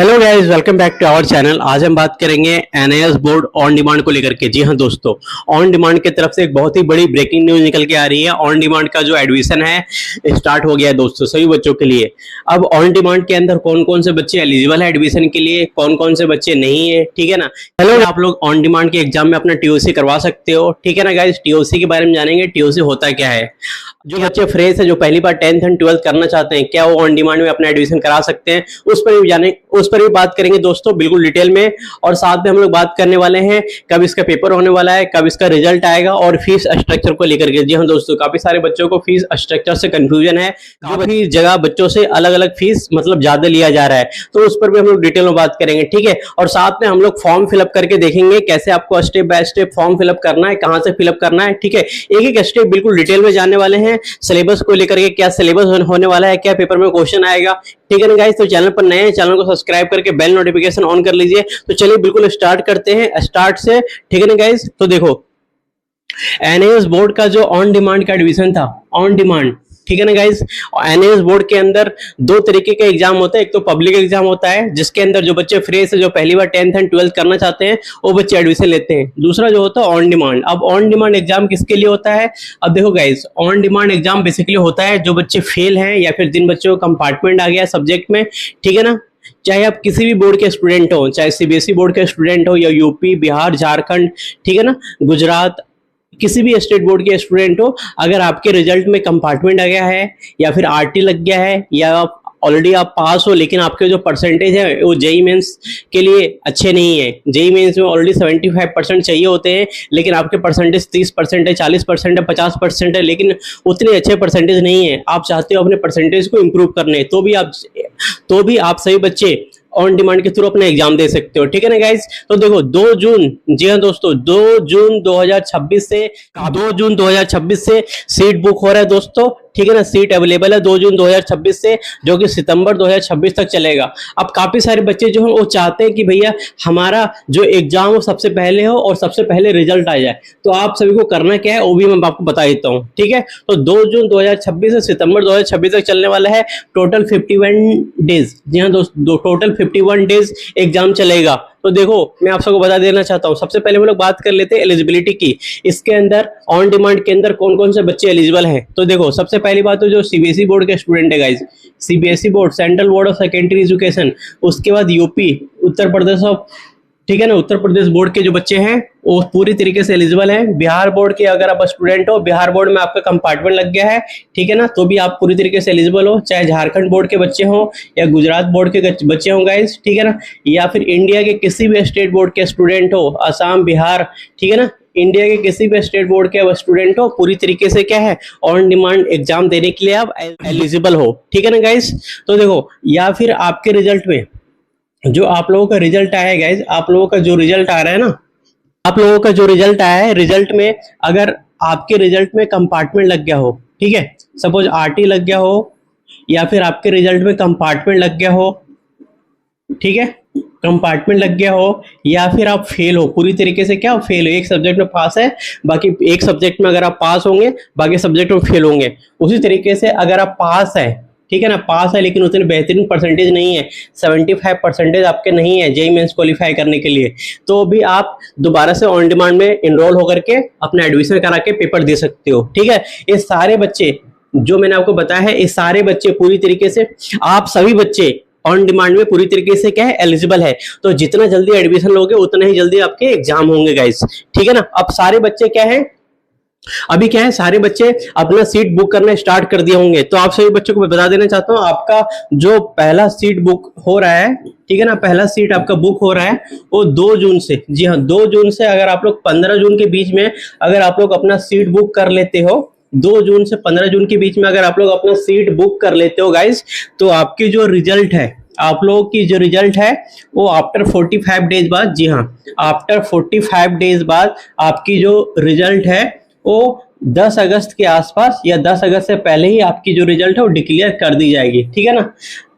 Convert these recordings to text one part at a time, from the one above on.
Hello guys, welcome back to our channel. आज हम बात करेंगे एनआईएस बोर्ड ऑन डिमांड को लेकर के। जी हाँ दोस्तों, ऑन डिमांड की तरफ से एक बहुत ही बड़ी ब्रेकिंग न्यूज निकल के आ रही है। ऑन डिमांड का जो एडमिशन है स्टार्ट हो गया है दोस्तों, सभी बच्चों के लिए। अब ऑन डिमांड के अंदर कौन कौन से बच्चे एलिजिबल है एडमिशन के लिए, कौन कौन से बच्चे नहीं है, ठीक है ना। हेलो, आप लोग ऑन डिमांड के एग्जाम में अपना टीओसी करवा सकते हो, ठीक है ना गाइस। टीओसी के बारे में जानेंगे, टीओसी होता क्या है। जो बच्चे फ्रेश है, जो पहली बार 10th एंड 12th करना चाहते हैं, क्या वो ऑन डिमांड में अपना एडमिशन करा सकते हैं, उस पर भी बात करेंगे दोस्तों, बिल्कुल डिटेल में। और साथ में हम लोग बात करने वाले हैं कब इसका पेपर होने वाला है, कब इसका रिजल्ट आएगा, और फीस स्ट्रक्चर को लेकर के। जी हाँ दोस्तों, काफी सारे बच्चों को फीस स्ट्रक्चर से कंफ्यूजन है, काफी जगह बच्चों से अलग अलग फीस मतलब ज्यादा लिया जा रहा है, तो उस पर भी हम लोग डिटेल में बात करेंगे, ठीक है। और साथ में हम लोग फॉर्म फिलअप करके देखेंगे कैसे आपको step by step form fill up करना है, कहां से फिलअप करना है, ठीक है। एक एक स्टेप बिल्कुल डिटेल में जानने वाले हैं। सिलेबस को लेकर के, क्या सिलेबस होने वाला है, क्या पेपर में क्वेश्चन आएगा, ठीक है ना गाइस। तो चैनल पर नए हैं, चैनल को सब्सक्राइब करके बेल नोटिफिकेशन ऑन कर लीजिए। तो चलिए बिल्कुल स्टार्ट करते हैं स्टार्ट से, ठीक है ना गाइस। तो देखो, एनआईएस बोर्ड का जो ऑन डिमांड का एडमिशन था, ऑन डिमांड, ठीक है ना गाइस। एनआईएस बोर्ड के अंदर दो तरीके के एग्जाम होते हैं। एक तो पब्लिक एग्जाम होता है, जिसके अंदर जो बच्चे फ्रेश है, जो पहली बार 10th एंड 12th करना चाहते हैं, वो बच्चे एडमिशन लेते हैं। दूसरा जो होता है ऑन डिमांड। अब ऑन डिमांड एग्जाम किसके लिए होता है? अब देखो guys, on demand exam basically होता है जो बच्चे फेल हैं, या फिर जिन बच्चों को कंपार्टमेंट आ गया सब्जेक्ट में, ठीक है ना। चाहे आप किसी भी बोर्ड के स्टूडेंट हो, चाहे सीबीएसई बोर्ड के स्टूडेंट हो, या यूपी, बिहार, झारखंड, ठीक है ना, गुजरात, किसी भी स्टेट बोर्ड के स्टूडेंट हो, अगर आपके रिजल्ट में कंपार्टमेंट आ गया है, या फिर आरटी लग गया है, या ऑलरेडी आप पास हो, लेकिन आपके जो परसेंटेज है वो जेई मेंस के लिए अच्छे नहीं है। जेई मेंस में ऑलरेडी 75% चाहिए होते हैं, लेकिन आपके परसेंटेज 30% है, 40% है, 50% है, लेकिन उतने अच्छे परसेंटेज नहीं है। आप चाहते हो अपने परसेंटेज को इम्प्रूव करने, तो भी आप सभी बच्चे ऑन डिमांड के थ्रू अपना एग्जाम दे सकते हो, ठीक है ना गाइस। तो देखो 2 जून, जी हाँ दोस्तों, 2 जून 2026 से सीट बुक हो रहा है दोस्तों, ठीक है ना। सीट अवेलेबल है 2 जून 2026 से, जो कि सितंबर 2026 तक चलेगा। अब काफी सारे बच्चे जो हैं वो चाहते हैं कि भैया हमारा जो एग्जाम हो सबसे पहले हो और सबसे पहले रिजल्ट आ जाए। तो आप सभी को करना क्या है वो भी मैं आपको बता देता हूँ, ठीक है। तो 2 जून 2026 से सितंबर 2026 तक चलने वाला है। टोटल 51 डेज, जी हाँ दोस्तों, टोटल 51 डेज एग्जाम चलेगा। तो देखो, मैं आप सबको बता देना चाहता हूँ, सबसे पहले हम लोग बात कर लेते हैं एलिजिबिलिटी की। इसके अंदर ऑन डिमांड के अंदर कौन कौन से बच्चे एलिजिबल हैं। तो देखो, सबसे पहली बात तो जो सीबीएसई बोर्ड के स्टूडेंट है guys, CBSE board, central board of secondary education, उसके बाद यूपी, उत्तर प्रदेश ऑफ, ठीक है ना, उत्तर प्रदेश बोर्ड के जो बच्चे हैं वो पूरी तरीके से एलिजिबल हैं। बिहार बोर्ड के अगर आप स्टूडेंट हो, बिहार बोर्ड में आपका कंपार्टमेंट लग गया है, ठीक है ना, तो भी आप पूरी तरीके से एलिजिबल हो। चाहे झारखंड बोर्ड के बच्चे हों या गुजरात बोर्ड के बच्चे हों गाइस, ठीक है ना, या फिर इंडिया के किसी भी स्टेट बोर्ड के स्टूडेंट हो, असम, बिहार, ठीक है ना, इंडिया के किसी भी स्टेट बोर्ड के स्टूडेंट हो, पूरी तरीके से क्या है, ऑन डिमांड एग्जाम देने के लिए आप एलिजिबल हो, ठीक है ना गाइस। तो देखो, या फिर आपके रिजल्ट में जो आप लोगों का रिजल्ट आया है गाइस, आप लोगों का जो रिजल्ट आ रहा है ना, आप लोगों का जो रिजल्ट आया है, रिजल्ट में अगर आपके रिजल्ट में कंपार्टमेंट लग गया हो, ठीक है, सपोज आरटी लग गया हो, या फिर आपके रिजल्ट में कंपार्टमेंट लग गया हो, ठीक है, कंपार्टमेंट लग गया हो, या फिर आप फेल हो, पूरी तरीके से क्या फेल हो, एक सब्जेक्ट में पास है, बाकी एक सब्जेक्ट में अगर आप पास होंगे, बाकी सब्जेक्ट में फेल होंगे। उसी तरीके से अगर आप पास है, ठीक है ना, पास है लेकिन उतने बेहतरीन परसेंटेज नहीं है, 75% आपके नहीं है जेईई मेंस क्वालिफाई करने के लिए, तो भी आप दोबारा से ऑन डिमांड में इनरोल होकर के अपना एडमिशन करा के पेपर दे सकते हो, ठीक है। ये सारे बच्चे जो मैंने आपको बताया है, ये सारे बच्चे पूरी तरीके से, आप सभी बच्चे ऑन डिमांड में पूरी तरीके से क्या है, एलिजिबल है। तो जितना जल्दी एडमिशन लोगे उतना ही जल्दी आपके एग्जाम होंगे गाइस, ठीक है ना। अब सारे बच्चे क्या है, अभी क्या है, सारे बच्चे अपना सीट बुक करना स्टार्ट कर दिए होंगे। तो आप सभी बच्चों को बता देना चाहता हूँ, आपका जो पहला सीट बुक हो रहा है, ठीक है ना, पहला सीट आपका बुक हो रहा है वो 2 जून से, जी हाँ 2 जून से। अगर आप लोग 15 जून के बीच में अगर आप लोग अपना सीट बुक कर लेते हो, 2 जून से 15 जून के बीच में अगर आप लोग अपना सीट बुक कर लेते हो गाइस, तो आपकी जो रिजल्ट है, आप लोगों की जो रिजल्ट है वो आफ्टर 45 डेज बाद, जी हाँ आफ्टर 45 डेज बाद आपकी जो रिजल्ट है वो 10 अगस्त के आसपास या 10 अगस्त से पहले ही आपकी जो रिजल्ट है वो डिक्लेयर कर दी जाएगी, ठीक है ना।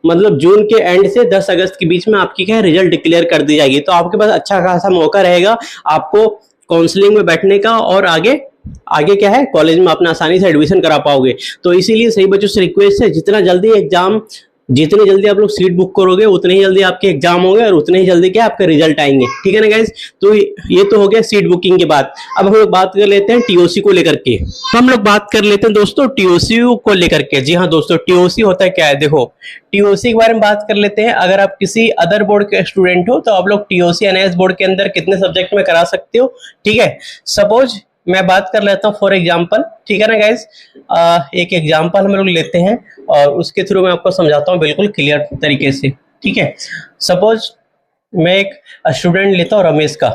मतलब जून के एंड से 10 अगस्त के बीच में आपकी क्या है, रिजल्ट डिक्लेयर कर दी जाएगी। तो आपके पास अच्छा खासा मौका रहेगा आपको काउंसलिंग में बैठने का, और आगे क्या है, कॉलेज में अपना आसानी से एडमिशन करा पाओगे। तो इसीलिए सही बच्चों से रिक्वेस्ट है, जितना जल्दी एग्जाम जितनी जल्दी आप लोग सीट बुक करोगे उतनी ही जल्दी आपके एग्जाम होंगे और उतने ही जल्दी क्या आपका रिजल्ट आएंगे, ठीक है ना गाइज। तो ये तो हो गया सीट बुकिंग के बाद। अब हम लोग बात कर लेते हैं टीओसी को लेकर के। तो हम लोग बात कर लेते हैं दोस्तों टीओसी को लेकर के। जी हाँ दोस्तों, टीओसी होता है क्या है, देखो टीओसी के बारे में बात कर लेते हैं। अगर आप किसी अदर बोर्ड के स्टूडेंट हो तो आप लोग टीओसी एनआईएस बोर्ड के अंदर कितने सब्जेक्ट में करा सकते हो, ठीक है। सपोज मैं बात कर लेता हूँ फॉर एग्जाम्पल, ठीक है ना गाइज। एक एग्जाम्पल हम लोग लेते हैं और उसके थ्रू मैं आपको समझाता हूँ बिल्कुल क्लियर तरीके से, ठीक है। सपोज मैं एक स्टूडेंट लेता हूँ रमेश का,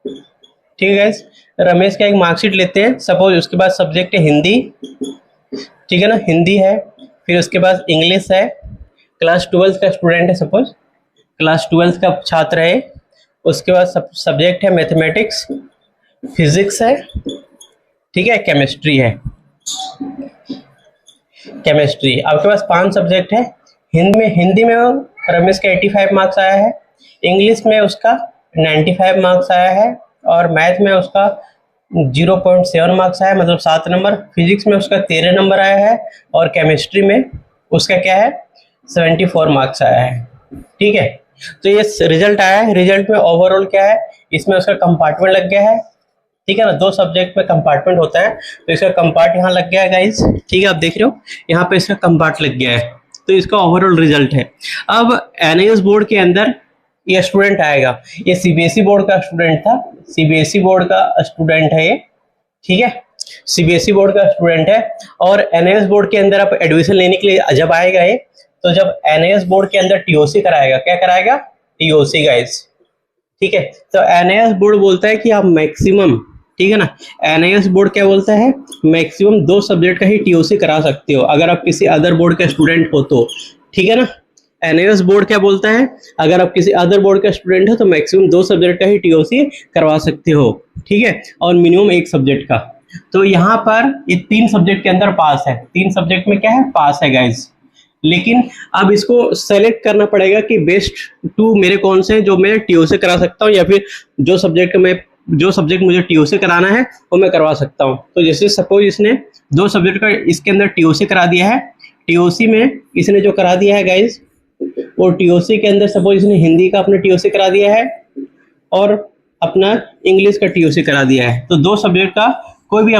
ठीक है गाइज। रमेश का एक मार्कशीट लेते हैं। सपोज उसके बाद सब्जेक्ट है हिंदी, ठीक है ना, हिंदी है। फिर उसके बाद इंग्लिश है, क्लास 12 का स्टूडेंट है, सपोज क्लास 12 का छात्र है। उसके बाद सब्जेक्ट है मैथमेटिक्स, फिजिक्स है, ठीक है, केमिस्ट्री है। केमिस्ट्री आपके पास 5 सब्जेक्ट है। हिंदी में रमेश का 85 मार्क्स आया है, इंग्लिश में उसका 95 मार्क्स आया है और मैथ में उसका 0.7 मार्क्स आया, मतलब 7 नंबर। फिजिक्स में उसका 13 नंबर आया है और केमिस्ट्री में उसका क्या है 74 मार्क्स आया है, ठीक है। तो ये रिजल्ट आया है। रिजल्ट में ओवरऑल क्या है, इसमें उसका कंपार्टमेंट लग गया है, ठीक है ना। 2 सब्जेक्ट में कंपार्टमेंट होता है तो इसका कंपार्ट यहाँ लग गया है गाइज, ठीक है। आप देख रहे हो यहाँ पे इसका कंपार्ट लग गया है, तो इसका ओवरऑल रिजल्ट है। अब एनआईएस बोर्ड के अंदर ये स्टूडेंट आएगा, ये सीबीएसई बोर्ड का स्टूडेंट था, सीबीएसई बोर्ड का स्टूडेंट है ये, ठीक है, सीबीएसई बोर्ड का स्टूडेंट है। और एनआईएस बोर्ड के अंदर आप एडमिशन लेने के लिए जब आएगा ये, तो जब एनआईएस बोर्ड के अंदर टीओसी कराएगा, क्या कराएगा, टीओसी गाइज, ठीक है। तो एनआईएस बोर्ड बोलता है कि आप मैक्सिमम, ठीक है ना, एनआईएस बोर्ड क्या बोलता है, मैक्सिमम 2 सब्जेक्ट का ही टीओसी करा सकते हो अगर आप किसी अदर बोर्ड का स्टूडेंट हो तो, ठीक है ना। एनआईएस बोर्ड क्या बोलता है, अगर आप किसी अदर बोर्ड का स्टूडेंट हो तो मैक्सिमम 2 सब्जेक्ट का ही टीओसी करवा सकते हो, ठीक है, और मिनिमम 1 सब्जेक्ट का। तो यहाँ पर ये 3 सब्जेक्ट के अंदर पास है, 3 सब्जेक्ट में क्या है, पास है गाइज। लेकिन अब इसको सेलेक्ट करना पड़ेगा कि बेस्ट 2 मेरे कौन से हैं जो मैं टीओसी करा सकता हूँ, या फिर जो सब्जेक्ट मुझे टीओसी कराना है वो मैं करवा सकता हूँ। तो जैसे सपोज इसने 2 सब्जेक्ट का इसके अंदर टीओसी करा दिया है। टीओसी में इसने जो करा दिया है गाइज, वो टीओसी के अंदर सपोज इसने हिंदी का अपना टीओसी करा दिया है और अपना इंग्लिश का टीओसी करा दिया है। तो 2 सब्जेक्ट का कोई भी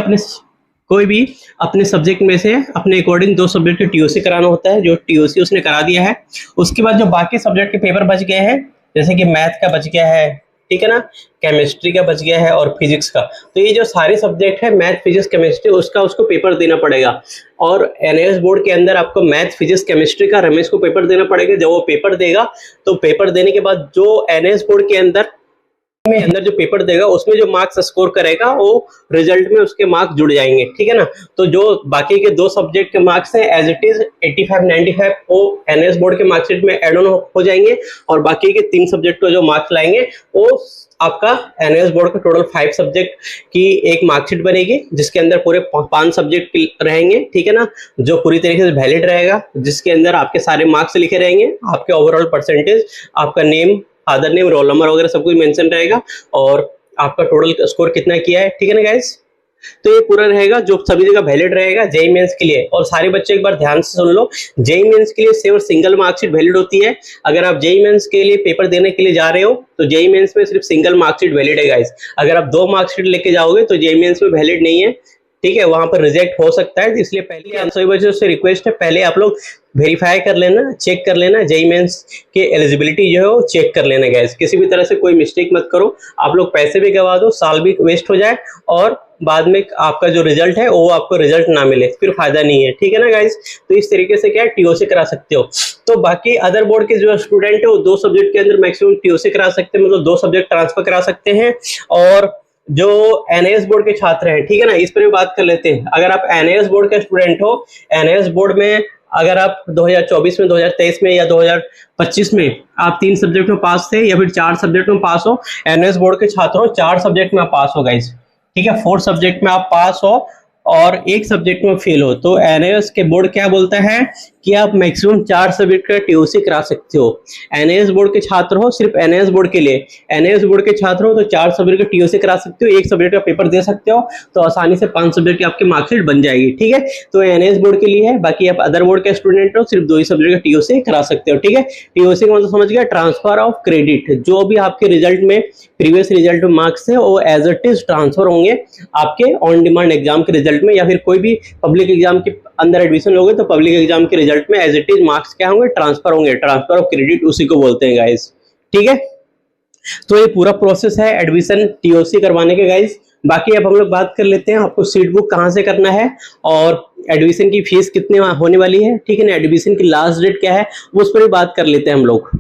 अपने सब्जेक्ट में से अपने अकॉर्डिंग 2 सब्जेक्ट का टीओसी कराना होता है, जो टीओसी उसने करा दिया है। उसके बाद जो बाकी सब्जेक्ट के पेपर बच गए हैं, जैसे कि मैथ का बच गया है, ठीक है ना, केमिस्ट्री का बच गया है और फिजिक्स का, तो ये जो सारे सब्जेक्ट है मैथ फिजिक्स केमिस्ट्री, उसको पेपर देना पड़ेगा। और एनआईएस बोर्ड के अंदर आपको मैथ फिजिक्स केमिस्ट्री का रमेश को पेपर देना पड़ेगा। जब वो पेपर देगा तो पेपर देने के बाद जो एनआईएस बोर्ड के अंदर जो पेपर देगा उसमें जो मार्क्स स्कोर करेगा वो रिजल्ट में उसके मार्क्स जुड़ जाएंगे, ठीक है ना। तो जो बाकी के 2 सब्जेक्ट के मार्क्स हैं एज इट इज 85 95 वो एनआईएस बोर्ड के मार्कशीट में एड ऑन हो जाएंगे और बाकी के 3 सब्जेक्ट को जो मार्क्स लाएंगे वो आपका एनआईएस बोर्ड का टोटल 5 सब्जेक्ट की एक मार्कशीट बनेगी, जिसके अंदर पूरे 5 सब्जेक्ट रहेंगे, ठीक है ना, जो पूरी तरीके से वैलिड रहेगा, जिसके अंदर आपके सारे मार्क्स लिखे रहेंगे, आपके ओवरऑल परसेंटेज, आपका name, father name, roll number वगैरह सब कुछ मेंशन रहेगा और आपका टोटल स्कोर कितना किया है, ठीक है ना गाइस। तो ये पूरा रहेगा जो सभी जगह वैलिड रहेगा जेईई मेंस के लिए। और सारे बच्चे एक बार ध्यान से सुन लो, जेईई मेंस के लिए सिर्फ सिंगल मार्कशीट वैलिड होती है। अगर आप जेईई मेंस के लिए पेपर देने के लिए जा रहे हो तो जेईई मेंस में सिर्फ सिंगल मार्कशीट वैलिड है गाइस। अगर आप 2 मार्कशीट लेके जाओगे तो जेईई मेंस में वैलिड नहीं है, ठीक है, वहां पर रिजेक्ट हो सकता है। इसलिए पहले सभी बच्चों से रिक्वेस्ट है, पहले आप लोग वेरीफाई कर लेना, चेक कर लेना, जेईई मेंस के एलिजिबिलिटी जो है वो चेक कर लेना गाइस। किसी भी तरह से कोई मिस्टेक मत करो, आप लोग पैसे भी गवा दो, साल भी वेस्ट हो जाए और बाद में आपका जो रिजल्ट है वो आपको रिजल्ट ना मिले, फिर फायदा नहीं है, ठीक है ना गाइस। तो इस तरीके से क्या है टीओसी करा सकते हो। तो बाकी अदर बोर्ड के जो स्टूडेंट है वो 2 सब्जेक्ट के अंदर मैक्सिमम टीओसी करा सकते हैं, मतलब 2 सब्जेक्ट ट्रांसफर करा सकते हैं। और जो एनआईएस बोर्ड के छात्र हैं, ठीक है ना, इस पर भी बात कर लेते हैं। अगर आप एनआईएस बोर्ड के स्टूडेंट हो, एनआईएस बोर्ड में अगर आप 2024 में, 2023 में या 2025 में आप 3 सब्जेक्ट में पास थे या फिर 4 सब्जेक्ट में पास हो, एनआईएस बोर्ड के छात्र हो, 4 सब्जेक्ट में आप पास हो गाइस, ठीक है, 4 सब्जेक्ट में आप पास हो और 1 सब्जेक्ट में फेल हो, तो एनआईएस के बोर्ड क्या बोलता है कि आप मैक्सिमम 4 सब्जेक्ट का टीओसी करा सकते हो। एनएएस बोर्ड के छात्र हो, सिर्फ एनएएस बोर्ड के लिए, एनएएस बोर्ड के छात्र हो तो 4 सब्जेक्ट का टीओसी करा सकते हो, 1 सब्जेक्ट का पेपर दे सकते हो, तो आसानी से 5 सब्जेक्ट की आपकी मार्कशीट बन जाएगी। ठीक है, तो एनएएस बोर्ड के लिए है। बाकी आप अदर बोर्ड के स्टूडेंट हो, सिर्फ 2 ही सब्जेक्ट का टीओसी करा सकते हो। ठीक है, टीओसी का मतलब समझ गया, ट्रांसफर ऑफ क्रेडिट। जो भी आपके रिजल्ट में प्रीवियस रिजल्ट में मार्क्स है वो एज इट इज ट्रांसफर होंगे आपके ऑन डिमांड एग्जाम के रिजल्ट में, या फिर कोई भी पब्लिक एग्जाम के अंदर एडमिशन लोगे तो पब्लिक एग्जाम के रिजल्ट में एज इट इज मार्क्स क्या होंगे, ट्रांसफर होंगे। ट्रांसफर ऑफ क्रेडिट उसी को बोलते हैं गाइस। ठीक है, तो ये पूरा प्रोसेस है एडमिशन टीओसी करवाने के गाइस। बाकी अब हम लोग बात कर लेते हैं आपको सीट बुक कहाँ से करना है और एडमिशन की फीस कितनी होने वाली है। ठीक है ना, एडमिशन की लास्ट डेट क्या है वो उस पर भी बात कर लेते हैं हम लोग।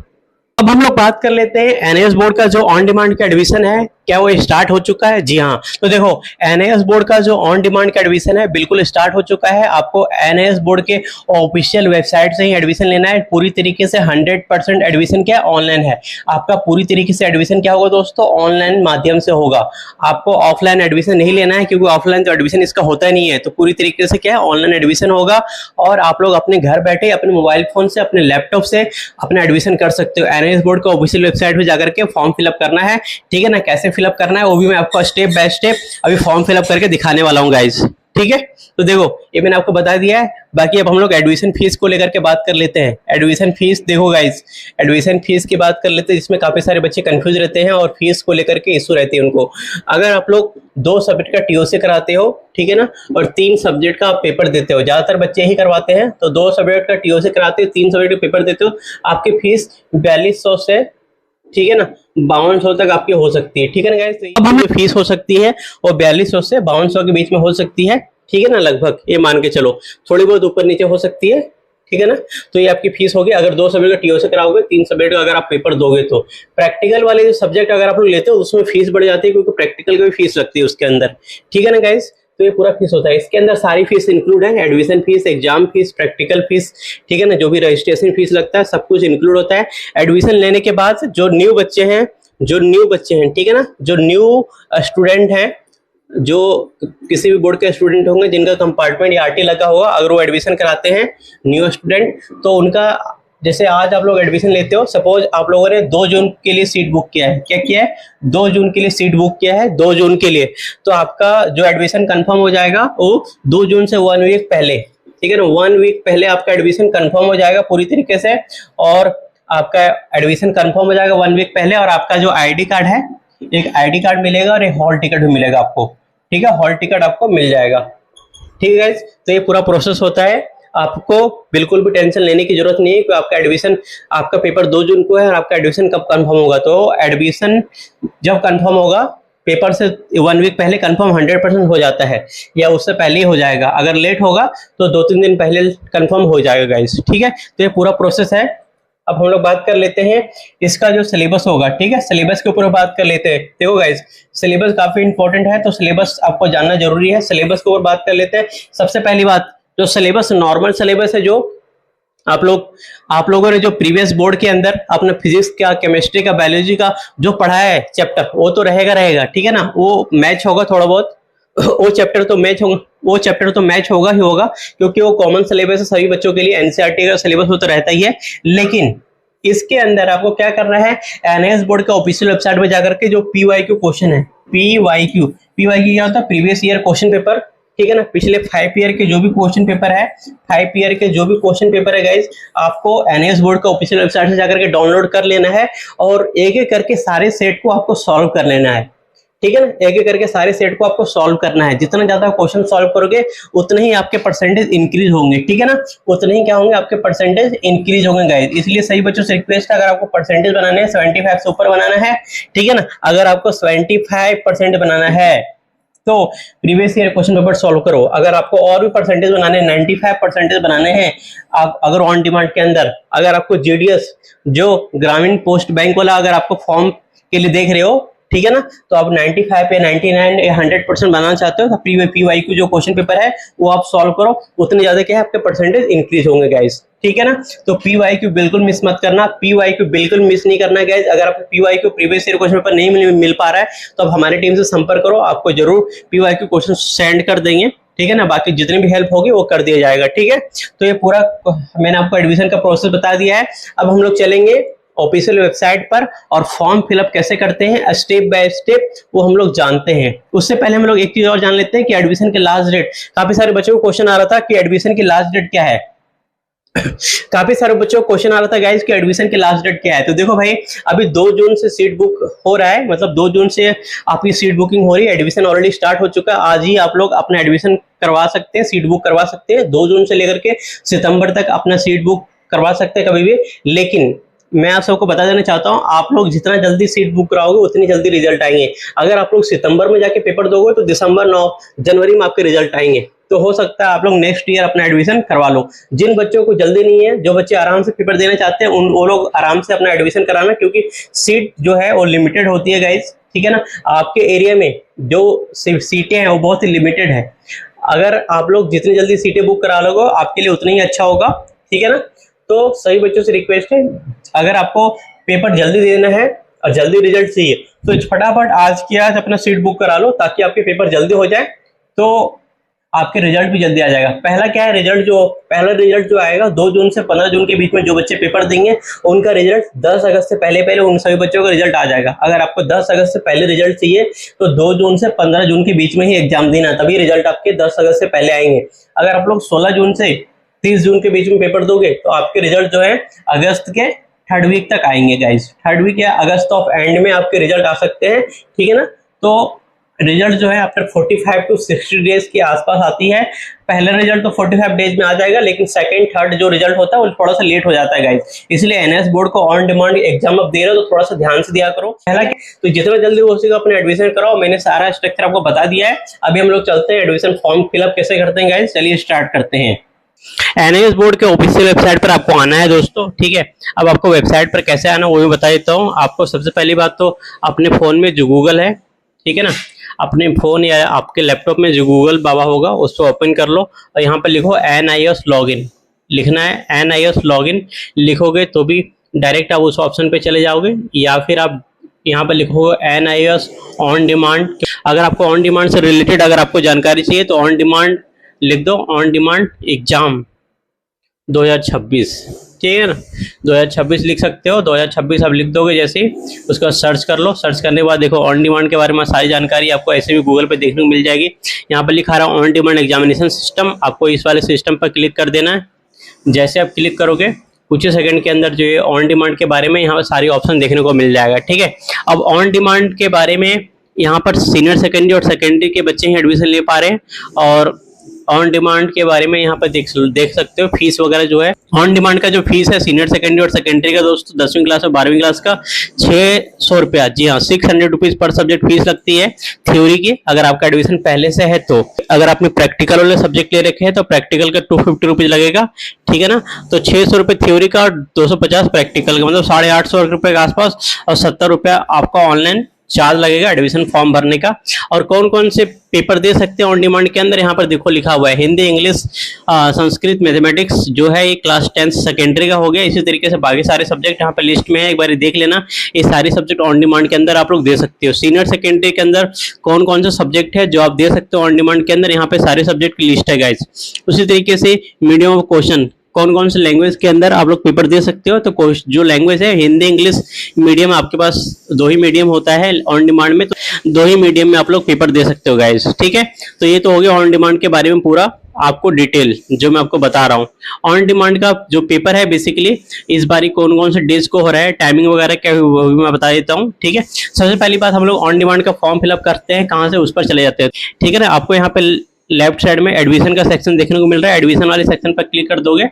अब हम लोग बात कर लेते हैं एनएएस बोर्ड का जो ऑन डिमांड का एडमिशन है, क्या वो स्टार्ट हो चुका है? जी हाँ, तो देखो एनएएस बोर्ड का जो ऑन डिमांड का एडमिशन है बिल्कुल स्टार्ट हो चुका है। आपको एनएएस बोर्ड के ऑफिशियल वेबसाइट से ही एडमिशन लेना है। पूरी तरीके से 100% एडमिशन क्या ऑनलाइन है। आपका पूरी तरीके से एडमिशन क्या होगा दोस्तों, ऑनलाइन माध्यम से होगा। आपको ऑफलाइन एडमिशन नहीं लेना है, क्योंकि ऑफलाइन तो एडमिशन इसका होता ही नहीं है। तो पूरी तरीके से क्या है, ऑनलाइन एडमिशन होगा और आप लोग अपने घर बैठे अपने मोबाइल फोन से, अपने लैपटॉप से अपना एडमिशन कर सकते हो। एनएएस बोर्ड का ऑफिशियल वेबसाइट पे जाकर के फॉर्म फिलअप करना है। ठीक है ना, कैसे फिलअप करना है वो भी मैं आपको स्टेप बाय स्टेप अभी फॉर्म फिलअप करके दिखाने वाला हूँ गाइज। ठीक है, तो देखो ये मैंने आपको बता दिया है। बाकी अब हम लोग एडमिशन फीस को लेकर के बात कर लेते हैं। एडमिशन फीस देखो गाइज, एडमिशन फीस की बात कर लेते हैं, जिसमें काफी सारे बच्चे कंफ्यूज रहते हैं और फीस को लेकर के इशू रहती है उनको। अगर आप लोग 2 सब्जेक्ट का टीओसी कराते हो, ठीक है ना, और 3 सब्जेक्ट का पेपर देते हो, ज्यादातर बच्चे ही करवाते हैं, तो 2 सब्जेक्ट का टीओसी कराते हो, 3 सब्जेक्ट का पेपर देते हो, आपकी फीस 4200 से, ठीक है ना, 5200 तक आपकी हो सकती है। ठीक है ना गाइस, अब हमें फीस हो सकती है वो 4200 से 5200 के बीच में हो सकती है। ठीक है ना, लगभग ये मान के चलो, थोड़ी बहुत ऊपर नीचे हो सकती है। ठीक है ना, तो ये आपकी फीस होगी अगर 2 सब्जेक्ट का टीओसी कराओगे, 3 सब्जेक्ट का अगर आप पेपर दोगे तो। प्रैक्टिकल वाले जो सब्जेक्ट अगर आप लोग लेते हो उसमें फीस बढ़ जाती है, क्योंकि प्रैक्टिकल की भी फीस लगती है उसके अंदर। ठीक है ना गाइस, तो ये पूरा फीस होता है। इसके अंदर सारी फीस इंक्लूड है, admission fees, exam fees, practical fees, ठीक है ना, जो भी रजिस्ट्रेशन फीस लगता है सब कुछ इंक्लूड होता है। एडमिशन लेने के बाद जो न्यू बच्चे हैं, ठीक है ना, जो न्यू स्टूडेंट हैं, जो किसी भी बोर्ड के स्टूडेंट होंगे जिनका कंपार्टमेंट या आरटी लगा होगा, अगर वो एडमिशन कराते हैं न्यू स्टूडेंट, तो उनका जैसे आज आप लोग एडमिशन लेते हो, सपोज आप लोगों ने 2 जून के लिए सीट बुक किया है, क्या किया है, 2 जून के लिए सीट बुक किया है, 2 जून के लिए, तो आपका जो एडमिशन कंफर्म हो जाएगा वो 2 जून से 1 वीक पहले, ठीक है ना, 1 वीक पहले आपका एडमिशन कंफर्म हो जाएगा पूरी तरीके से। और आपका एडमिशन कंफर्म हो जाएगा 1 वीक पहले, और आपका जो आईडी कार्ड है, एक आईडी कार्ड मिलेगा और एक हॉल टिकट भी मिलेगा आपको। ठीक है, हॉल टिकट आपको मिल जाएगा। ठीक है गाइस, तो ये पूरा प्रोसेस होता है। आपको बिल्कुल भी टेंशन लेने की जरूरत नहीं है कि आपका एडमिशन, आपका पेपर 2 जून को है और आपका एडमिशन कब कंफर्म होगा। तो एडमिशन जब कंफर्म होगा, पेपर से 1 वीक पहले कंफर्म 100% हो जाता है, या उससे पहले ही हो जाएगा। अगर लेट होगा तो 2-3 दिन पहले कंफर्म हो जाएगा गाइस। ठीक है, तो ये पूरा प्रोसेस है। अब हम लोग बात कर लेते हैं इसका जो सिलेबस होगा। ठीक है, सिलेबस के ऊपर बात कर लेते हैं। देखो गाइस, सिलेबस काफी इंपॉर्टेंट है, तो सिलेबस आपको जानना जरूरी है। सिलेबस के ऊपर बात कर लेते हैं। सबसे पहली बात, जो सिलेबस नॉर्मल सिलेबस है, जो आप लोगों ने जो प्रीवियस बोर्ड के अंदर अपना फिजिक्स का, केमिस्ट्री का, बायोलॉजी का जो पढ़ा है चैप्टर, वो तो रहेगा। ठीक है ना, वो मैच होगा थोड़ा बहुत, वो चैप्टर तो मैच होगा ही होगा, क्योंकि वो कॉमन सिलेबस है सभी बच्चों के लिए। एनसीईआरटी का सिलेबस वो तो रहता ही है, लेकिन इसके अंदर आपको क्या करना है, एनएएस बोर्ड का ऑफिशियल वेबसाइट में जाकर के जो पीवाईक्यू क्वेश्चन है, पीवाईक्यू क्या होता है, प्रीवियस ईयर क्वेश्चन पेपर, ठीक है ना, पिछले 5 ईयर के जो भी क्वेश्चन पेपर है, 5 ईयर के जो भी क्वेश्चन पेपर है गाइस, आपको एनएएस बोर्ड का ऑफिशियल वेबसाइट से जाकर के डाउनलोड कर लेना है और एक एक करके सारे सेट को आपको सॉल्व कर लेना है। ठीक है ना, एक एक करके सारे सेट को आपको सॉल्व करना है। जितना ज्यादा क्वेश्चन सॉल्व करोगे उतने ही आपके परसेंटेज इंक्रीज होंगे। ठीक है ना, उतने ही क्या होंगे, आपके परसेंटेज इंक्रीज होंगे गाइस। इसलिए सही बच्चों से रिक्वेस्ट है, अगर आपको परसेंटेज बनाने हैं 75 से ऊपर बनाना है, ठीक है ना, अगर आपको 75% बनाना है तो previous year question paper solve करो। अगर आपको और भी परसेंटेज बनाने हैं, 95% बनाने हैं, आप अगर ऑन डिमांड के अंदर, अगर आपको जीडीएस जो ग्रामीण पोस्ट बैंक वाला अगर आपको फॉर्म के लिए देख रहे हो, ठीक है ना, तो आप 95 या 99 या 100% बनाना चाहते हो, तो पीवाईक्यू जो क्वेश्चन पेपर है वो आप सॉल्व करो, उतने ज्यादा क्या है, आपके परसेंटेज इंक्रीज होंगे गाइस। ठीक है ना, तो पीवाईक्यू बिल्कुल मिस मत करना, पीवाईक्यू बिल्कुल मिस नहीं करना गाइस। अगर आपको PYQ previous year question paper नहीं मिल पा रहा है तो आप हमारी टीम से संपर्क करो, आपको जरूर पीवाईक्यू क्वेश्चन सेंड कर देंगे। ठीक है ना। बाकी जितनी भी हेल्प होगी वो कर दिया जाएगा, ठीक है। तो ये पूरा मैंने आपको एडमिशन का प्रोसेस बता दिया है। अब हम लोग चलेंगे ऑफिशियल वेबसाइट पर और फॉर्म फिलअप कैसे करते हैं स्टेप बाय स्टेप वो हम लोग जानते हैं। उससे पहले हम लोग एक चीज और जान लेते हैं कि एडमिशन के लास्ट डेट, काफी सारे बच्चों को क्वेश्चन आ रहा था कि एडमिशन की लास्ट डेट क्या है। काफी सारे बच्चों को क्वेश्चन आ रहा था गाइस कि एडमिशन की लास्ट डेट क्या है। तो देखो भाई, अभी 2 जून से सीट बुक हो रहा है, मतलब 2 जून से आपकी सीट बुकिंग हो रही है। एडमिशन ऑलरेडी स्टार्ट हो चुका है, आज ही आप लोग अपना एडमिशन करवा सकते हैं, सीट बुक करवा सकते हैं। 2 जून से लेकर के सितंबर तक अपना सीट बुक करवा सकते हैं कभी भी। लेकिन मैं आप सबको बता देना चाहता हूं, आप लोग जितना जल्दी सीट बुक कराओगे उतनी जल्दी रिजल्ट आएंगे। अगर आप लोग सितंबर में जाके पेपर दोगे तो दिसंबर 9 जनवरी में आपके रिजल्ट आएंगे। तो हो सकता है आप लोग नेक्स्ट ईयर अपना एडमिशन करवा लो। जिन बच्चों को जल्दी नहीं है, जो बच्चे आराम से पेपर देना चाहते हैं, वो लोग आराम से अपना एडमिशन कराना, क्योंकि सीट जो है वो लिमिटेड होती है गाइस, ठीक है ना। आपके एरिया में जो सीटें हैं वो बहुत ही लिमिटेड है। अगर आप लोग जितनी जल्दी सीटें बुक करा लोगे आपके लिए उतना ही अच्छा होगा, ठीक है ना। तो सभी बच्चों से रिक्वेस्ट है, अगर आपको पेपर जल्दी देना है और जल्दी रिजल्ट चाहिए तो फटाफट आज की आज अपना सीट बुक करा लो, ताकि आपके पेपर जल्दी हो जाए तो आपके रिजल्ट भी जल्दी आ जाएगा। पहला क्या है, पहला रिजल्ट जो आएगा 2 जून से 15 जून के बीच में जो बच्चे पेपर देंगे उनका रिजल्ट 10 अगस्त से पहले उन सभी बच्चों का रिजल्ट आ जाएगा। अगर आपको 10 अगस्त से पहले रिजल्ट चाहिए तो 2 जून से 15 जून के बीच में ही एग्जाम देना, तभी रिजल्ट आपके 10 अगस्त से पहले आएंगे। अगर आप लोग 16 जून से 30 जून के बीच में पेपर दोगे तो आपके रिजल्ट जो है अगस्त के 3rd वीक तक आएंगे गाइस। 3rd वीक या अगस्त ऑफ एंड में आपके रिजल्ट आ सकते हैं, ठीक है ना। तो रिजल्ट जो है आफ्टर 45 to 60 डेज के आसपास आती है। पहला रिजल्ट तो 45 डेज में आ जाएगा, लेकिन सेकंड थर्ड जो रिजल्ट होता है वो थोड़ा सा लेट हो जाता है गाइस। इसलिए एनएस बोर्ड को ऑन डिमांड एग्जाम आप दे रहे हो तो थोड़ा सा ध्यान से दिया करो। पहला तो जितना जल्दी हो सके अपने एडमिशन कराओ। मैंने सारा स्ट्रक्चर आपको बता दिया है। अभी हम लोग चलते हैं एडमिशन फॉर्म फिलअप कैसे करते हैं गाइस, चलिए स्टार्ट करते हैं। एनएस बोर्ड के ऑफिशियल वेबसाइट पर आपको आना है दोस्तों, ठीक है। अब आपको वेबसाइट पर कैसे आना वो भी बता देता हूँ आपको। सबसे पहली बात तो अपने फोन में जो गूगल है, ठीक है ना, अपने फोन या आपके लैपटॉप में जो गूगल बाबा होगा उसको ओपन कर लो और यहाँ पर लिखो NIS लॉगिन, लिखना है NIS लॉगिन। लिखोगे तो भी डायरेक्ट आप उस ऑप्शन पे चले जाओगे, या फिर आप यहाँ पर लिखो NIS ऑन डिमांड। अगर आपको ऑन डिमांड से रिलेटेड अगर आपको जानकारी चाहिए तो ऑन डिमांड लिख दो, ऑन डिमांड एग्जाम 2026, ठीक है ना। 2026 लिख सकते हो, 2026 आप लिख दोगे जैसे ही, उसके बाद सर्च कर लो। सर्च करने के बाद देखो ऑन डिमांड के बारे में सारी जानकारी आपको ऐसे भी गूगल पे देखने को मिल जाएगी। यहाँ पर लिखा रहा है ऑन डिमांड एग्जामिनेशन सिस्टम, आपको इस वाले सिस्टम पर क्लिक कर देना है। जैसे आप क्लिक करोगे कुछ ही सेकंड के अंदर जो है ऑन डिमांड के बारे में यहाँ पर सारी ऑप्शन देखने को मिल जाएगा, ठीक है। अब ऑन डिमांड के बारे में यहाँ पर सीनियर सेकेंडरी और सेकेंडरी के बच्चे ही एडमिशन ले पा रहे हैं। और ऑन डिमांड के बारे में यहाँ पर देख सकते हो फीस वगैरह जो है। ऑन डिमांड का जो फीस है सीनियर सेकेंडरी और सेकेंडरी का दोस्तों 10वीं क्लास और 12वीं क्लास का 600 रुपया, जी हाँ 600 रुपीज पर सब्जेक्ट फीस लगती है थ्योरी की, अगर आपका एडमिशन पहले से है तो। अगर आपने प्रैक्टिकल वाले सब्जेक्ट ले रखे हैं तो प्रैक्टिकल का 250 रुपीज लगेगा, ठीक है ना। तो 600 रुपये थ्योरी का और 250 प्रैक्टिकल का, मतलब 850 रुपये के आसपास, और 70 रुपया आपका ऑनलाइन चार्ज लगेगा एडमिशन फॉर्म भरने का। और कौन कौन से पेपर दे सकते हैं ऑन डिमांड के अंदर, यहाँ पर देखो लिखा हुआ है हिंदी, इंग्लिश, संस्कृत, मैथमेटिक्स जो है ये क्लास 10 सेकेंडरी का हो गया। इसी तरीके से बाकी सारे सब्जेक्ट यहाँ पर लिस्ट में है, एक बार देख लेना। ये सारे सब्जेक्ट ऑन डिमांड के अंदर आप लोग दे सकते हो। सीनियर सेकेंडरी के अंदर कौन कौन से सब्जेक्ट है जो आप दे सकते हो ऑन डिमांड के अंदर, यहाँ पे सारे सब्जेक्ट की लिस्ट है गाइस। उसी तरीके से मीडियम ऑफ क्वेश्चन, कौन कौन से लैंग्वेज के अंदर आप लोग पेपर दे सकते हो। तो जो लैंग्वेज है हिंदी, इंग्लिश मीडियम, आपके पास 2 ही मीडियम होता है ऑन डिमांड में, तो 2 ही मीडियम में आप लोग पेपर दे सकते हो गाइस, ठीक है। तो ये तो हो गया ऑन डिमांड के बारे में पूरा आपको डिटेल जो मैं आपको बता रहा हूँ। ऑन डिमांड का जो पेपर है बेसिकली इस बारी कौन कौन से डेज को हो रहा है, टाइमिंग वगैरह क्या है वो भी मैं बता देता हूँ, ठीक है। सबसे पहली बात हम लोग ऑन डिमांड का फॉर्म फिलअप करते हैं, कहाँ से उस पर चले जाते हैं, ठीक है ना। आपको यहाँ पे लेफ्ट साइड में एडमिशन का सेक्शन देखने को मिल रहा है। एडमिशन वाले सेक्शन पर क्लिक कर दोगे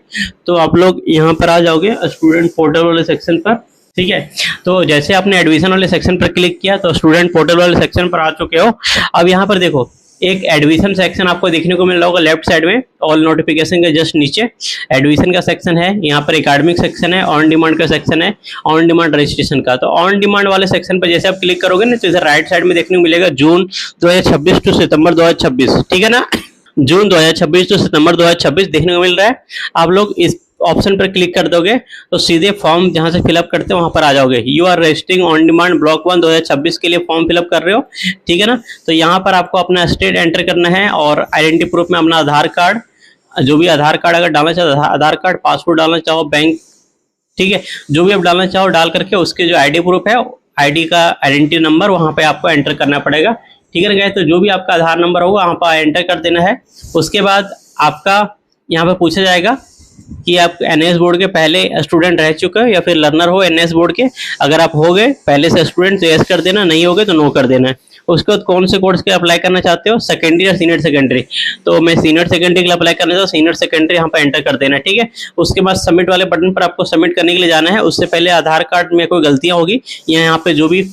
तो आप लोग यहाँ पर आ जाओगे स्टूडेंट पोर्टल वाले सेक्शन पर, ठीक है। तो जैसे आपने एडमिशन वाले सेक्शन पर क्लिक किया तो स्टूडेंट पोर्टल वाले सेक्शन पर आ चुके हो। अब यहाँ पर देखो एक एडमिशन सेक्शन आपको देखने को मिल रहा होगा लेफ्ट साइड में, ऑल नोटिफिकेशन के जस्ट नीचे एडमिशन का सेक्शन है। यहाँ पर एकेडमिक सेक्शन है, ऑन डिमांड का सेक्शन है, ऑन डिमांड रजिस्ट्रेशन का। तो ऑन डिमांड वाले सेक्शन पर जैसे आप क्लिक करोगे ना तो इधर राइट साइड में देखने को मिलेगा जून 2026 टू सितंबर 2026, ठीक है ना। जून 2026 टू सितंबर 2026 देखने को मिल रहा है। आप लोग इस ऑप्शन पर क्लिक कर दोगे तो सीधे फॉर्म जहां से फिलअप करते हैं वहां पर आ जाओगे। You are registering on demand block 1 2026 के लिए फॉर्म फिलअप कर रहे हो, ठीक है ना। तो यहाँ पर आपको अपना स्टेट एंटर करना है और आइडेंटिटी प्रूफ में अपना आधार कार्ड, जो भी आधार कार्ड अगर डालना चाहो आधार कार्ड, पासपोर्ट डालना चाहो बैंक, ठीक है, जो भी आप डालना चाहो डाल करके उसके जो आईडी प्रूफ है, आईडी का आइडेंटिटी नंबर वहां पे आपको एंटर करना पड़ेगा, ठीक है ना गाइस। तो जो भी आपका आधार नंबर होगा वहां पर एंटर कर देना है। उसके बाद आपका यहाँ पे पूछा जाएगा कि आप एनएस बोर्ड के पहले स्टूडेंट रह चुके हो या फिर लर्नर हो एनएस बोर्ड के। अगर आप हो गए पहले से स्टूडेंट तो यस कर देना, नहीं हो गए तो नो कर देना है। उसके बाद कौन से कोर्स के अप्लाई करना चाहते हो, सेकेंडरी या सीनियर सेकेंडरी, तो मैं सीनियर सेकेंडरी के लिए अप्लाई करना चाहता हूँ, सीनियर सेकेंडरी यहाँ पर एंटर कर देना है, ठीक है। उसके बाद सबमिट वाले बटन पर आपको सबमिट करने के लिए जाना है। उससे पहले आधार कार्ड में कोई गलतियाँ होगी या यहाँ पे जो भी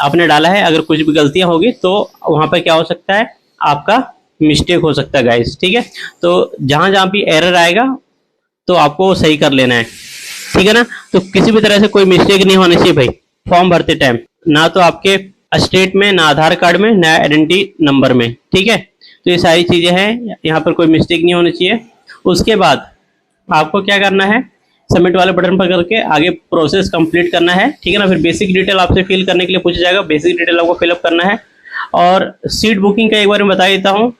आपने डाला है अगर कुछ भी गलतियाँ होगी तो वहाँ पर क्या हो सकता है, आपका मिस्टेक हो सकता है गाइस, ठीक है। तो जहाँ जहाँ भी एरर आएगा तो आपको सही कर लेना है, ठीक है ना। तो किसी भी तरह से कोई मिस्टेक नहीं होनी चाहिए भाई फॉर्म भरते टाइम, ना तो आपके स्टेट में, ना आधार कार्ड में, ना आइडेंटिटी नंबर में, ठीक है। तो ये सारी चीजें हैं, यहाँ पर कोई मिस्टेक नहीं होनी चाहिए। उसके बाद आपको क्या करना है, सबमिट वाले बटन पर करके आगे प्रोसेस कंप्लीट करना है, ठीक है ना। फिर बेसिक डिटेल आपसे फिल करने के लिए पूछा जाएगा, बेसिक डिटेल आपको फिलअप करना है। और सीट बुकिंग का एक बार मैं बता देता हूँ।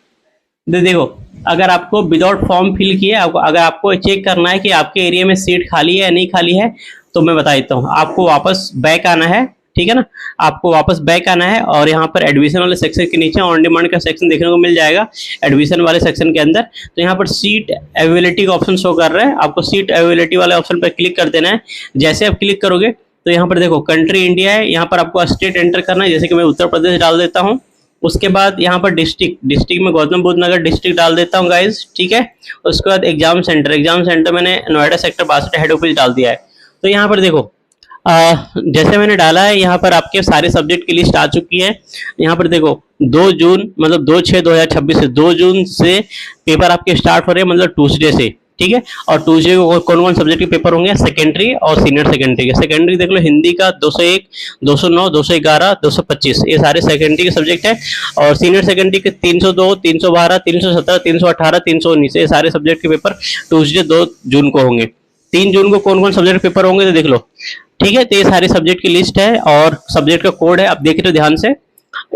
देखो, अगर आपको विदाउट फॉर्म फिल किए अगर आपको चेक करना है कि आपके एरिया में सीट खाली है या नहीं खाली है, तो मैं बता देता हूँ, आपको वापस बैक आना है, ठीक है ना। आपको वापस बैक आना है और यहाँ पर एडमिशन वाले सेक्शन के नीचे ऑन डिमांड का सेक्शन देखने को मिल जाएगा, एडमिशन वाले सेक्शन के अंदर। तो यहाँ पर सीट अवेलेबिलिटी का ऑप्शन शो कर रहा है, आपको सीट अवेलेबिलिटी वाले ऑप्शन पर क्लिक कर देना है। जैसे आप क्लिक करोगे तो यहाँ पर देखो कंट्री इंडिया है, यहाँ पर आपको स्टेट एंटर करना है, जैसे कि मैं उत्तर प्रदेश डाल देता हूँ। उसके बाद यहाँ पर डिस्ट्रिक्ट में गौतम बुद्ध नगर डिस्ट्रिक्ट डाल देता हूँ गाइज, ठीक है। उसके बाद एग्जाम सेंटर मैंने नोएडा सेक्टर 62 हेड ऑफिस डाल दिया है। तो यहाँ पर देखो जैसे मैंने डाला है, यहाँ पर आपके सारे सब्जेक्ट की लिस्ट आ चुकी है। यहाँ पर देखो 2 जून मतलब 2/6/2026 से 2 जून से पेपर आपके स्टार्ट हो रहे हैं, मतलब ट्यूसडे से, ठीक है। और ट्यूसडे को कौन कौन सब्जेक्ट के पेपर होंगे, सेकेंडरी और सीनियर सेकेंडरी के। सेकेंडरी देख लो, हिंदी का 201, 209, 211, 225, ये सारे सेकेंडरी के सब्जेक्ट है। और सीनियर सेकेंडरी के 302, 312, 317, 318, 319, ये सारे सब्जेक्ट के पेपर ट्यूसडे 2 जून को होंगे। 3 जून को कौन कौन सब्जेक्ट पेपर होंगे तो देख लो, ठीक है। तो ये सारे सब्जेक्ट की लिस्ट है और सब्जेक्ट का कोड है, आप देख रहे हो ध्यान से।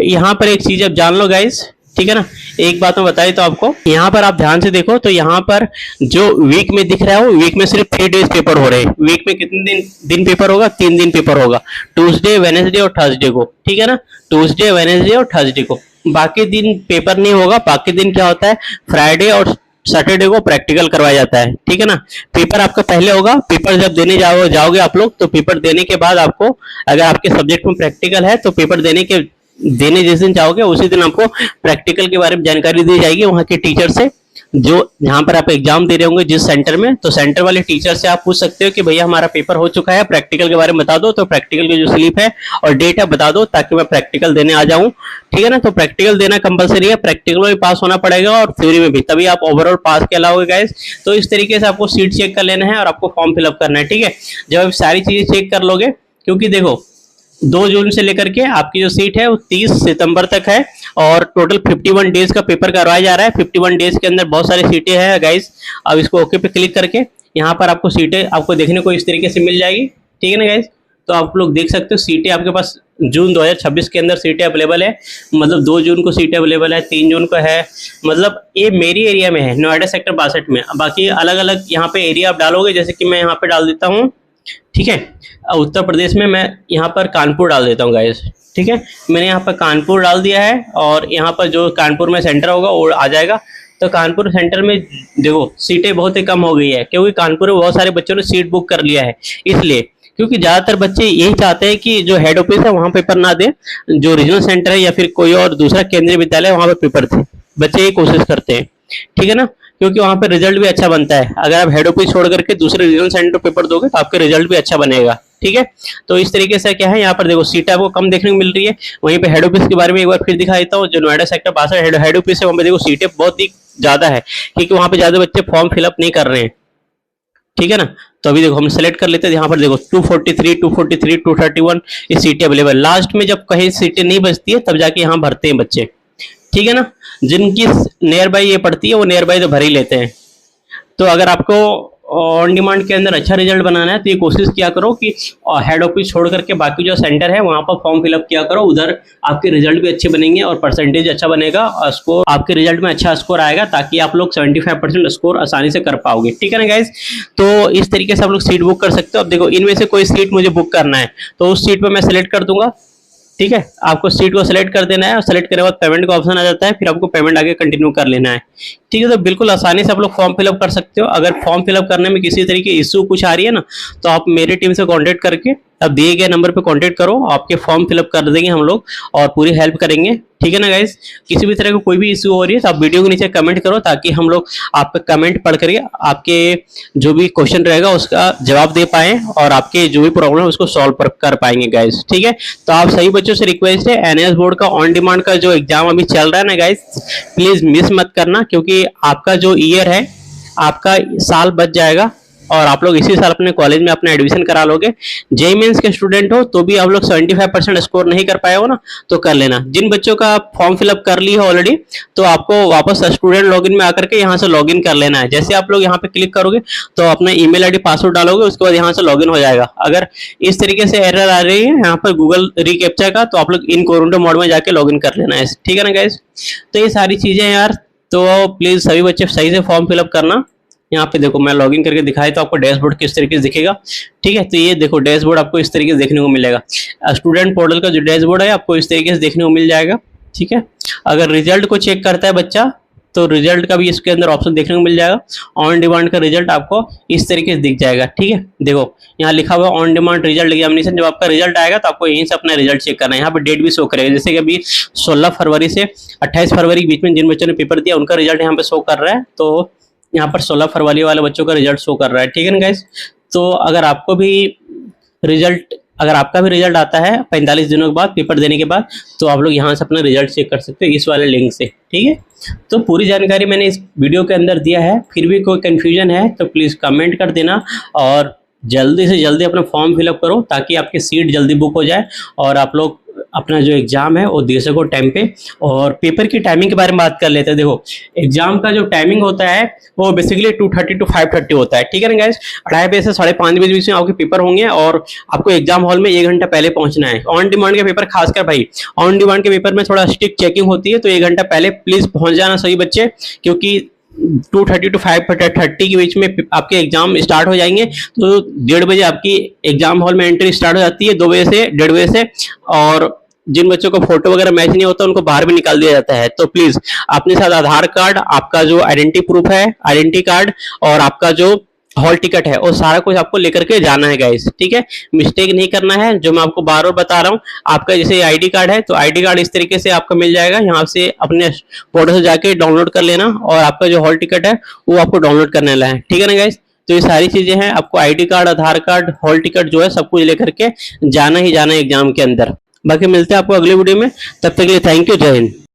यहाँ पर एक चीज आप जान लो गाइस, ठीक है ना। एक बात मैं बताई तो आपको, यहाँ पर आप ध्यान से देखो तो यहाँ पर जो वीक में दिख रहा है वो वीक में सिर्फ 3 डेज पेपर हो रहे हैं। वीक में कितने दिन पेपर होगा, 3 दिन पेपर होगा, ट्यूसडे, वेडनेसडे और थर्सडे को, ठीक है ना। ट्यूसडे, वेडनेसडे और थर्सडे को, बाकी दिन पेपर नहीं होगा। बाकी दिन क्या होता है, फ्राइडे और सैटरडे को प्रैक्टिकल करवाया जाता है, ठीक है ना। पेपर आपका पहले होगा, पेपर जब देने जाओगे आप लोग, तो पेपर देने के बाद आपको, अगर आपके सब्जेक्ट में प्रैक्टिकल है तो पेपर देने जिस दिन चाहोगे उसी दिन आपको प्रैक्टिकल के बारे में जानकारी दी जाएगी वहां के टीचर से, जो यहाँ पर आप एग्जाम दे रहे होंगे जिस सेंटर में। तो सेंटर वाले टीचर से आप पूछ सकते हो कि भैया हमारा पेपर हो चुका है, प्रैक्टिकल के बारे में बता दो। तो प्रैक्टिकल की जो स्लिप है और डेट है बता दो, ताकि मैं प्रैक्टिकल देने आ जाऊं, ठीक है ना। तो प्रैक्टिकल देना कंपलसरी है, प्रैक्टिकल में भी पास होना पड़ेगा और थ्योरी में भी, तभी आप ओवरऑल पास कहलाओगे गाइस। तो इस तरीके से आपको सीट चेक कर लेना है और आपको फॉर्म फिलअप करना है, ठीक है। जब आप सारी चीजें चेक कर लोगे, क्योंकि देखो 2 जून से लेकर के आपकी जो सीट है वो 30 सितंबर तक है और टोटल 51 डेज का पेपर करवाया जा रहा है। 51 डेज के अंदर बहुत सारी सीटें हैं गाइस। अब इसको ओके पे क्लिक करके यहाँ पर आपको सीटें आपको देखने को इस तरीके से मिल जाएगी, ठीक है ना गाइस। तो आप लोग देख सकते हो सीटें आपके पास जून 2026 के अंदर सीटें अवेलेबल है, मतलब 2 जून को सीटें अवेलेबल है, 3 जून को है, मतलब ये मेरी एरिया में है, नोएडा सेक्टर 62 में। बाकी अलग अलग यहाँ पे एरिया आप डालोगे, जैसे कि मैं यहाँ पे डाल देता हूँ, ठीक है। उत्तर प्रदेश में मैं यहाँ पर कानपुर डाल देता हूँ गाइस, ठीक है। मैंने यहाँ पर कानपुर डाल दिया है और यहाँ पर जो कानपुर में सेंटर होगा वो आ जाएगा। तो कानपुर सेंटर में देखो सीटें बहुत ही कम हो गई है, क्योंकि कानपुर में बहुत सारे बच्चों ने सीट बुक कर लिया है, इसलिए क्योंकि ज्यादातर बच्चे यही चाहते हैं कि जो हेड ऑफिस है वहां पेपर ना दे, जो रीजनल सेंटर है या फिर कोई और दूसरा केंद्रीय विद्यालय वहां पे पेपर दे, बच्चे ये कोशिश करते हैं, ठीक है ना। क्योंकि वहां पे रिजल्ट भी अच्छा बनता है। अगर आप हेड ऑफिस छोड़ करके दूसरे रीजनल सेंटर पेपर दोगे तो आपका रिजल्ट भी अच्छा बनेगा, ठीक है। तो इस तरीके से क्या है, यहाँ पर देखो सीट आपको कम देखने को मिल रही है। वहीं पे हेड ऑफिस के बारे में एक बार फिर दिखा देता हूँ, जो नोएडा सेक्टर 62 हेड ऑफिस है वहां पे देखो सीटें बहुत ही ज्यादा है, क्योंकि वहां पे ज्यादा बच्चे फॉर्म फिलअप नहीं कर रहे हैं, ठीक है ना। तो अभी देखो हम सेलेक्ट कर लेते हैं, यहाँ पर देखो 243, 243, 231 ये सीटें अवेलेबल। लास्ट में जब कहीं सीटें नहीं बचती है तब जाके यहाँ भरते हैं बच्चे, ठीक है ना। जिनकी नियर बाई ये पड़ती है वो नियर बाई तो भर ही लेते हैं। तो अगर आपको ऑन डिमांड के अंदर अच्छा रिजल्ट बनाना है तो ये कोशिश किया करो कि हेड ऑफिस छोड़ करके बाकी जो सेंटर है वहां पर फॉर्म फिलअप किया करो, उधर आपके रिजल्ट भी अच्छे बनेंगे और परसेंटेज अच्छा बनेगा और स्कोर आपके रिजल्ट में अच्छा स्कोर आएगा, ताकि आप लोग 75% स्कोर आसानी से कर पाओगे। ठीक है ना गाइज, तो इस तरीके से आप लोग सीट बुक कर सकते हो। अब देखो इनमें से कोई सीट मुझे बुक करना है तो उस सीट पर मैं सेलेक्ट कर दूंगा। ठीक है, आपको सीट को सेलेक्ट कर देना है और सेलेक्ट करने के बाद पेमेंट का ऑप्शन आ जाता है, फिर आपको पेमेंट आगे कंटिन्यू कर लेना है। ठीक है, तो बिल्कुल आसानी से आप लोग फॉर्म फिलअप कर सकते हो। अगर फॉर्म फिलअप करने में किसी तरीके की इश्यू कुछ आ रही है ना, तो आप मेरी टीम से कांटेक्ट करके अब दिए गए नंबर पे कांटेक्ट करो, आपके फॉर्म फिलअप कर देंगे हम लोग और पूरी हेल्प करेंगे। ठीक है ना गाइज, किसी भी तरह का कोई भी इश्यू हो रही है तो आप वीडियो के नीचे कमेंट करो, ताकि हम लोग आपका कमेंट पढ़ करके आपके जो भी क्वेश्चन रहेगा उसका जवाब दे पाए और आपके जो भी प्रॉब्लम है उसको सॉल्व कर पाएंगे गाइज। ठीक है, तो आप सभी बच्चों से रिक्वेस्ट है, एनएएस बोर्ड का ऑन डिमांड का जो एग्जाम अभी चल रहा है ना गाइज, प्लीज मिस मत करना, क्योंकि आपका जो ईयर है, आपका साल बच जाएगा और आप लोग इसी साल अपने कॉलेज में अपना एडमिशन करा लोगे। जेईई मेंस के स्टूडेंट हो तो भी आप लोग 75% स्कोर नहीं कर पाए हो ना, तो कर लेना। जिन बच्चों का फॉर्म फिलअप कर ली है ऑलरेडी, तो आपको वापस स्टूडेंट लॉगिन में आकर के यहाँ से लॉगिन कर लेना है। जैसे आप लोग यहाँ पे क्लिक करोगे तो अपना ईमेल आईडी पासवर्ड डालोगे, उसके बाद यहाँ से लॉगिन हो जाएगा। अगर इस तरीके से एरर आ रही है यहाँ पर गूगल रिकैप्चा का, तो आप लोग इनकॉग्निटो मोड में जाके लॉगिन कर लेना है। ठीक है ना गाइस, तो ये सारी चीजें यार, तो प्लीज सभी बच्चे सही से फॉर्म फिलअप करना। यहाँ पे देखो मैं लॉगिन करके दिखाई तो आपको डैशबोर्ड किस तरीके से दिखेगा। ठीक है, तो ये देखो डैशबोर्ड आपको इस तरीके से देखने को मिलेगा। स्टूडेंट पोर्टल का जो डैशबोर्ड है आपको इस तरीके से देखने को मिल जाएगा। ठीक है, अगर रिजल्ट को चेक करता है बच्चा तो रिजल्ट का भी इसके अंदर ऑप्शन देखने को मिल जाएगा। ऑन डिमांड का रिजल्ट आपको इस तरीके से दिख जाएगा। ठीक है, देखो यहाँ लिखा हुआ ऑन डिमांड रिजल्ट एग्जामिनेशन। जब आपका रिजल्ट आएगा तो आपको यहीं से अपना रिजल्ट चेक करना है। यहाँ पे डेट भी शो करेगा, जैसे कि अभी 16 फरवरी से 28 फरवरी के बीच में जिन बच्चों ने पेपर दिया उनका रिजल्ट यहाँ पे शो कर रहा है। तो यहाँ पर 16 फरवरी वाले बच्चों का रिजल्ट शो कर रहा है। ठीक है ना गाइस, तो अगर आपका भी रिजल्ट आता है 45 दिनों के बाद पेपर देने के बाद, तो आप लोग यहाँ से अपना रिजल्ट चेक कर सकते हो इस वाले लिंक से। ठीक है, तो पूरी जानकारी मैंने इस वीडियो के अंदर दिया है। फिर भी कोई कंफ्यूजन है तो प्लीज कमेंट कर देना और जल्दी से जल्दी अपना फॉर्म फिलअप करो, ताकि आपकी सीट जल्दी बुक हो जाए और आप लोग अपना जो एग्जाम है वो दे सको टाइम पे। और पेपर की टाइमिंग के बारे में बात कर लेते हैं। देखो एग्जाम का जो टाइमिंग होता है वो बेसिकली 2:30 to 5:30 होता है। ठीक है ना गाइस, 2:30 बजे से 5:30 बजे बीच में आपके पेपर होंगे और आपको एग्जाम हॉल में 1 घंटा पहले पहुंचना है। ऑन डिमांड के पेपर खासकर भाई, ऑन डिमांड के पेपर में थोड़ा स्ट्रिक्ट चेकिंग होती है, तो 1 घंटा पहले प्लीज पहुंच जाना सभी बच्चे, क्योंकि 2:30 to 5:30 के बीच में आपके एग्जाम स्टार्ट हो जाएंगे। तो 1:30 बजे आपकी एग्जाम हॉल में एंट्री स्टार्ट हो जाती है, 2 बजे से 1:30 बजे से। और जिन बच्चों को फोटो वगैरह मैच नहीं होता उनको बाहर भी निकाल दिया जाता है। तो प्लीज अपने साथ आधार कार्ड, आपका जो आइडेंटिटी प्रूफ है आइडेंटिटी कार्ड और आपका जो हॉल टिकट है, और सारा कुछ आपको लेकर के जाना है गाइस। ठीक है, मिस्टेक नहीं करना है, जो मैं आपको बार बार बता रहा हूँ। आपका जैसे आईडी कार्ड है तो आईडी कार्ड इस तरीके से आपका मिल जाएगा, यहाँ से अपने पोर्टल से जाके डाउनलोड कर लेना, और आपका जो हॉल टिकट है वो आपको डाउनलोड करने वाला है। ठीक है ना गाइस, तो ये सारी चीजें हैं, आपको आईडी कार्ड, आधार कार्ड, हॉल टिकट जो है सब कुछ लेकर के जाना ही जाना है एग्जाम के अंदर। बाकी मिलते हैं आपको अगले वीडियो में, तब तक के लिए थैंक यू, जय हिंद।